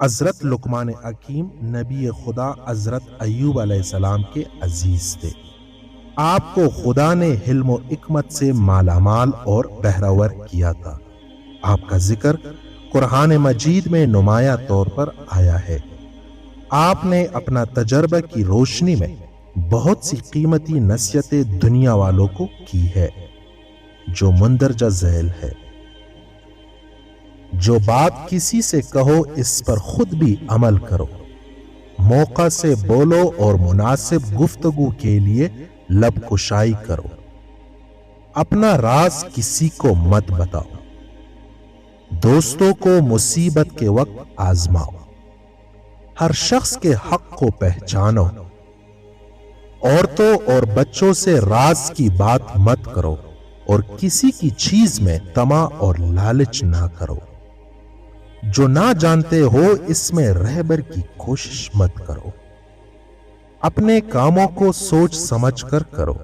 حضرت لقمان حکیم نبی خدا حضرت ایوب علیہ السلام کے عزیز تھے۔ آپ کو خدا نے حلم و حکمت سے مالا مال اور بہرور کیا تھا۔ آپ کا ذکر قرآن مجید میں نمایاں طور پر آیا ہے۔ آپ نے اپنا تجربہ کی روشنی میں بہت سی قیمتی نصیحتیں دنیا والوں کو کی ہے جو مندرجہ ذیل ہے۔ جو بات کسی سے کہو اس پر خود بھی عمل کرو، موقع سے بولو اور مناسب گفتگو کے لیے لب کشائی کرو، اپنا راز کسی کو مت بتاؤ، دوستوں کو مصیبت کے وقت آزماؤ، ہر شخص کے حق کو پہچانو، عورتوں اور بچوں سے راز کی بات مت کرو اور کسی کی چیز میں طمع اور لالچ نہ کرو۔ جو نہ جانتے ہو اس میں رہبر کی کوشش مت کرو۔ اپنے کاموں کو سوچ سمجھ کر کرو۔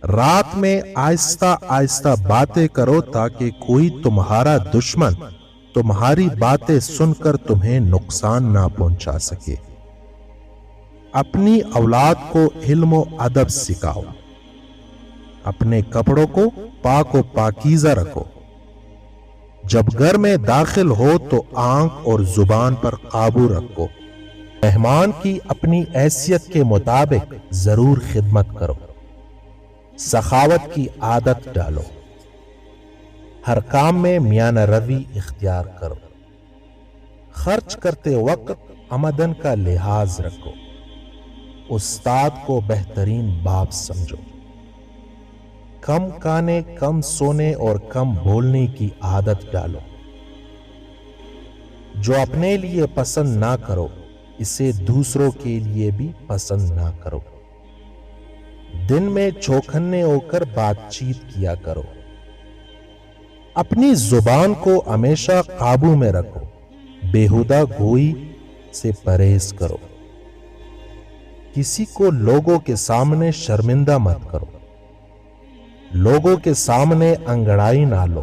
رات میں آہستہ آہستہ باتیں کرو تاکہ کوئی تمہارا دشمن تمہاری باتیں سن کر تمہیں نقصان نہ پہنچا سکے۔ اپنی اولاد کو علم و ادب سکھاؤ۔ اپنے کپڑوں کو پاک و پاکیزہ رکھو۔ جب گھر میں داخل ہو تو آنکھ اور زبان پر قابو رکھو۔ مہمان کی اپنی حیثیت کے مطابق ضرور خدمت کرو۔ سخاوت کی عادت ڈالو۔ ہر کام میں میانہ روی اختیار کرو۔ خرچ کرتے وقت آمدن کا لحاظ رکھو۔ استاد کو بہترین باپ سمجھو۔ کم کھانے، کم سونے اور کم بولنے کی عادت ڈالو۔ جو اپنے لیے پسند نہ کرو اسے دوسروں کے لیے بھی پسند نہ کرو۔ دن میں چوکھنے ہو کر بات چیت کیا کرو۔ اپنی زبان کو ہمیشہ قابو میں رکھو۔ بیہودہ گوئی سے پرہیز کرو۔ کسی کو لوگوں کے سامنے شرمندہ مت کرو۔ لوگوں کے سامنے انگڑائی نہ لو۔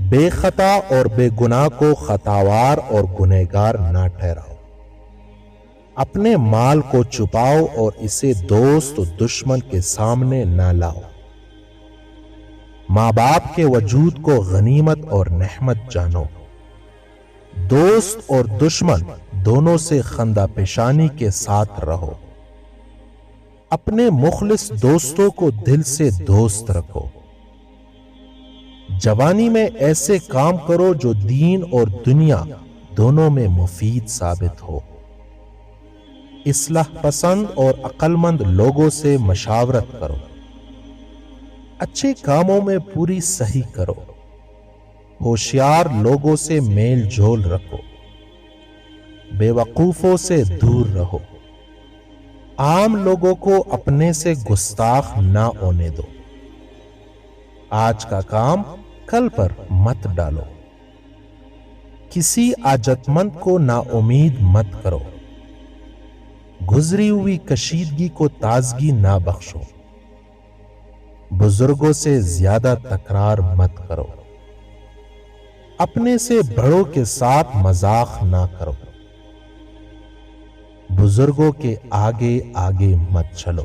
بے خطا اور بے گناہ کو خطاوار اور گنہگار نہ ٹھہراؤ۔ اپنے مال کو چھپاؤ اور اسے دوست و دشمن کے سامنے نہ لاؤ۔ ماں باپ کے وجود کو غنیمت اور نعمت جانو۔ دوست اور دشمن دونوں سے خندہ پیشانی کے ساتھ رہو۔ اپنے مخلص دوستوں کو دل سے دوست رکھو۔ جوانی میں ایسے کام کرو جو دین اور دنیا دونوں میں مفید ثابت ہو۔ اصلاح پسند اور عقل مند لوگوں سے مشاورت کرو۔ اچھے کاموں میں پوری صحیح کرو۔ ہوشیار لوگوں سے میل جول رکھو۔ بے وقوفوں سے دور رہو۔ عام لوگوں کو اپنے سے گستاخ نہ ہونے دو۔ آج کا کام کل پر مت ڈالو۔ کسی حاجت مند کو نا امید مت کرو۔ گزری ہوئی کشیدگی کو تازگی نہ بخشو۔ بزرگوں سے زیادہ تکرار مت کرو۔ اپنے سے بڑوں کے ساتھ مذاق نہ کرو۔ بزرگوں کے آگے آگے مت چلو۔